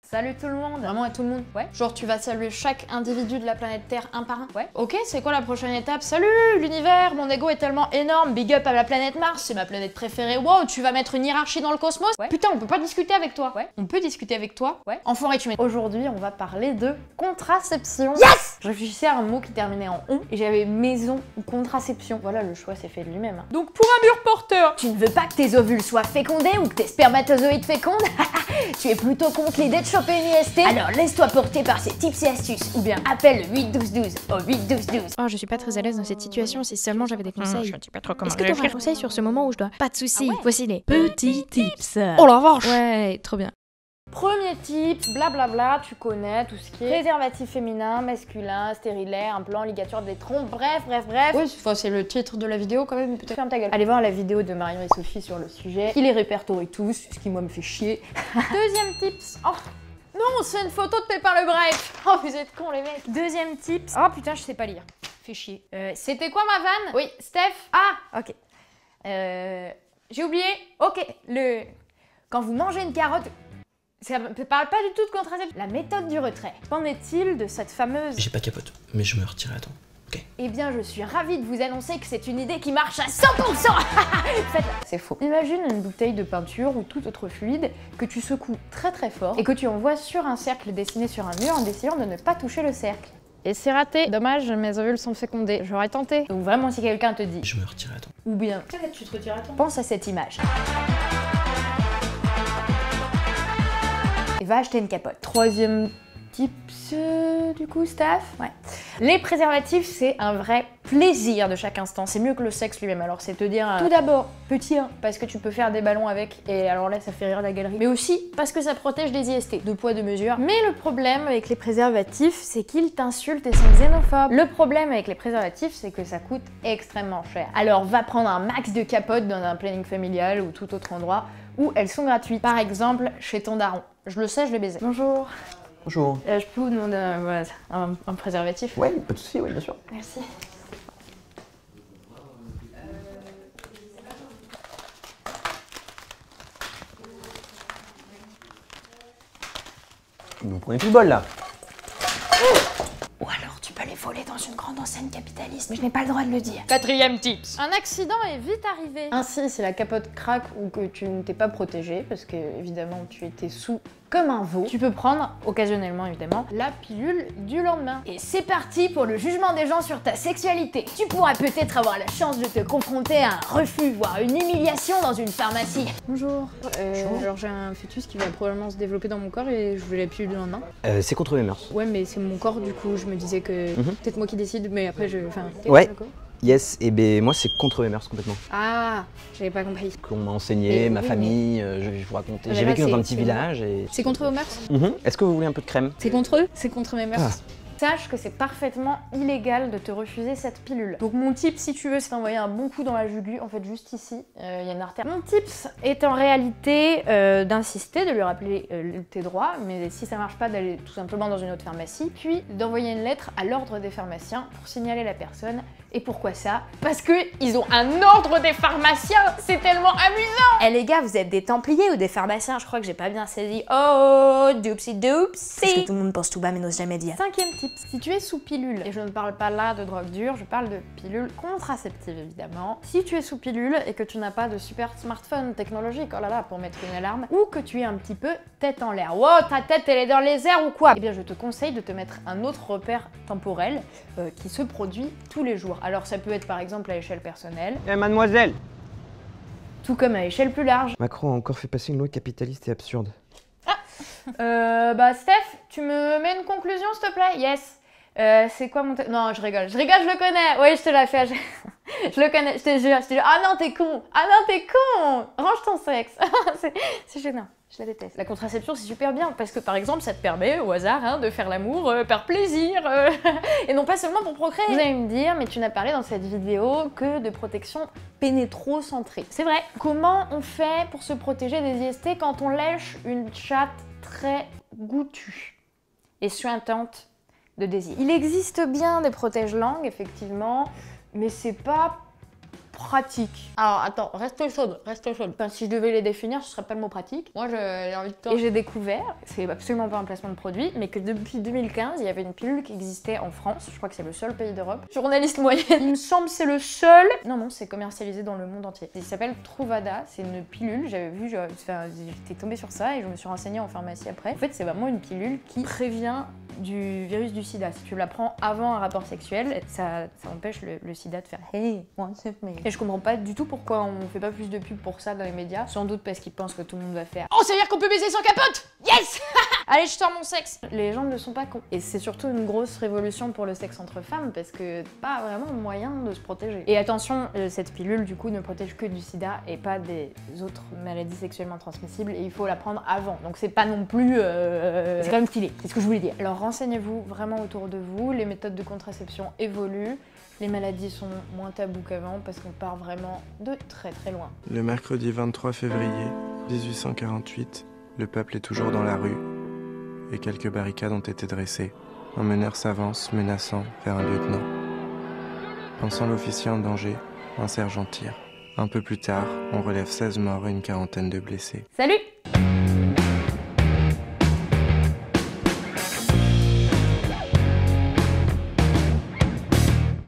Salut tout le monde. Vraiment à tout le monde? Ouais. Genre tu vas saluer chaque individu de la planète Terre un par un? Ouais. Ok, c'est quoi la prochaine étape? Salut l'univers, mon ego est tellement énorme, big up à la planète Mars, c'est ma planète préférée. Wow, tu vas mettre une hiérarchie dans le cosmos? Ouais. Putain, on peut pas discuter avec toi? Ouais. On peut discuter avec toi? Ouais. Enfoiré, tu mets. Aujourd'hui, on va parler de contraception. Yes! Je réfléchissais à un mot qui terminait en on et j'avais maison ou contraception. Voilà, le choix s'est fait de lui-même. Donc pour un mur porteur, tu ne veux pas que tes ovules soient fécondés ou que tes spermatozoïdes fécondent? Tu es plutôt contre l'idée de choper une IST? Alors laisse-toi porter par ces tips et astuces ou bien appelle le 8-12-12 au 8-12-12. Oh, je suis pas très à l'aise dans cette situation, si seulement j'avais des conseils. Je ne sais pas trop comment Est-ce que tu auras un conseil sur ce moment où je dois... Pas de soucis, voici les petits tips. Oh la vache! Ouais, trop bien. Premier tip, blablabla, tu connais tout ce qui est préservatif féminin, masculin, stérilet, implant, ligature des trompes, bref. Oui, c'est le titre de la vidéo quand même, peut-être. Ferme ta gueule. Allez voir la vidéo de Marion et Sophie sur le sujet. Ils les répertorient tous, ce qui moi me fait chier. Deuxième tips. Oh non, c'est une photo de Pépin le Bref. Oh, vous êtes cons les mecs. Deuxième tips. Oh putain, je sais pas lire. Fait chier. C'était quoi ma vanne? Oui, Steph. Ah, ok. J'ai oublié. Ok, quand vous mangez une carotte... Ça ne parle pas du tout de contraception. La méthode du retrait. Qu'en est-il de cette fameuse... J'ai pas capote, mais je me retire à temps. Ok. Eh bien, je suis ravie de vous annoncer que c'est une idée qui marche à 100%. C'est faux. Imagine une bouteille de peinture ou tout autre fluide que tu secoues très fort et que tu envoies sur un cercle dessiné sur un mur en essayant de ne pas toucher le cercle. Et c'est raté. Dommage, mes ovules sont fécondés. J'aurais tenté. Donc vraiment, si quelqu'un te dit... Je me retire à temps. Ou bien... Peut-être tu te retires à temps. Pense à cette image. Et va acheter une capote. Troisième tips, du coup, Steph? Ouais. Les préservatifs, c'est un vrai plaisir de chaque instant. C'est mieux que le sexe lui-même. Alors, c'est te dire, tout d'abord, petit 1, parce que tu peux faire des ballons avec, et alors là, ça fait rire la galerie. Mais aussi, parce que ça protège des IST. Deux poids, deux mesures. Mais le problème avec les préservatifs, c'est qu'ils t'insultent et sont xénophobes. Le problème avec les préservatifs, c'est que ça coûte extrêmement cher. Alors, va prendre un max de capotes dans un planning familial ou tout autre endroit où elles sont gratuites. Par exemple, chez ton daron. Je le sais, je l'ai baisé. Bonjour. Bonjour. Je peux vous demander un préservatif? Ouais, pas de soucis, ouais, bien sûr. Merci. Vous prenez tout le bol là. Ou alors tu peux les voler dans une grande enseigne capitaliste, mais je n'ai pas le droit de le dire. Quatrième tips. Un accident est vite arrivé. Ainsi, si la capote craque ou que tu ne t'es pas protégé, parce que évidemment tu étais sous comme un veau, tu peux prendre, occasionnellement évidemment, la pilule du lendemain. Et c'est parti pour le jugement des gens sur ta sexualité. Tu pourras peut-être avoir la chance de te confronter à un refus, voire une humiliation dans une pharmacie. Bonjour. Alors j'ai un fœtus qui va probablement se développer dans mon corps et je veux la pilule du lendemain. C'est contre mes mœurs. Ouais, mais c'est mon corps du coup, je me disais que peut-être moi qui décide, mais après je... Enfin, Ouais. Yes, et ben moi c'est contre mes mœurs complètement. Ah, j'avais pas compris. Qu'on m'a enseigné, Et ma oui, famille, je vous racontais. Ah, J'ai là, vécu dans un c'est- petit c'est- village et... C'est contre vos mœurs? Est-ce que vous voulez un peu de crème? C'est contre eux? C'est contre mes mœurs. Ah. Sache que c'est parfaitement illégal de te refuser cette pilule. Donc mon tip, si tu veux, c'est d'envoyer un bon coup dans la jugu, en fait juste ici, il y a une artère. Mon tips est en réalité d'insister, de lui rappeler tes droits, mais si ça marche pas, d'aller tout simplement dans une autre pharmacie, puis d'envoyer une lettre à l'ordre des pharmaciens pour signaler la personne. Et pourquoi ça? Parce que ils ont un ordre des pharmaciens. C'est tellement amusant. Eh les gars, vous êtes des templiers ou des pharmaciens? Je crois que j'ai pas bien saisi. Oh, doupsie doupsie. Parce que tout le monde pense tout bas mais n'ose jamais dire. Cinquième tip, si tu es sous pilule, et je ne parle pas là de drogue dure, je parle de pilule contraceptive évidemment. Si tu es sous pilule et que tu n'as pas de super smartphone technologique, oh là là, pour mettre une alarme, ou que tu es un petit peu tête en l'air, wow, ta tête elle est dans les airs ou quoi? Eh bien je te conseille de te mettre un autre repère temporel qui se produit tous les jours. Alors ça peut être par exemple à échelle personnelle, Mademoiselle! tout comme à échelle plus large. Macron a encore fait passer une loi capitaliste et absurde. Bah Steph, tu me mets une conclusion s'il te plaît? Yes. C'est quoi mon... Non, je rigole, je le connais. Oui, je te l'ai fait. Je le connais, je te jure. Ah non, t'es con. Ah non, t'es con. Range ton sexe. C'est gênant. Je la déteste. La contraception, c'est super bien parce que par exemple, ça te permet au hasard de faire l'amour par plaisir et non pas seulement pour procréer. Vous allez me dire, mais tu n'as parlé dans cette vidéo que de protection pénétrocentrée. C'est vrai. Comment on fait pour se protéger des IST quand on lèche une chatte très goûtue et suintante de désir? Il existe bien des protège-langues, effectivement, mais c'est pas pratique. Alors attends, reste chaude, reste chaude. Enfin, si je devais les définir, ce serait pas le mot pratique. Moi, j'ai envie de toi. Et j'ai découvert, c'est absolument pas un placement de produit, mais que depuis 2015, il y avait une pilule qui existait en France. Je crois que c'est le seul pays d'Europe. Journaliste moyenne, il me semble c'est le seul. Non, c'est commercialisé dans le monde entier. Il s'appelle Truvada, c'est une pilule. J'avais vu, j'étais tombée sur ça et je me suis renseignée en pharmacie après. En fait, c'est vraiment une pilule qui prévient du virus du sida. Si tu la prends avant un rapport sexuel, ça empêche le sida de faire hey, what's up me. Et je comprends pas du tout pourquoi on fait pas plus de pub pour ça dans les médias. Sans doute parce qu'ils pensent que tout le monde va faire oh, ça veut dire qu'on peut baiser sans capote. Yes. Allez, je sors mon sexe. Les gens ne sont pas cons. Et c'est surtout une grosse révolution pour le sexe entre femmes parce que pas vraiment moyen de se protéger. Et attention, cette pilule du coup ne protège que du sida et pas des autres maladies sexuellement transmissibles et il faut la prendre avant. Donc c'est pas non plus... c'est quand même stylé, c'est ce que je voulais dire. Alors renseignez-vous vraiment autour de vous, les méthodes de contraception évoluent, les maladies sont moins tabous qu'avant parce qu'on part vraiment de très très loin. Le mercredi 23 février 1848, le peuple est toujours dans la rue et quelques barricades ont été dressées. Un meneur s'avance, menaçant, vers un lieutenant. Pensant l'officier en danger, un sergent tire. Un peu plus tard, on relève 16 morts et une quarantaine de blessés. Salut!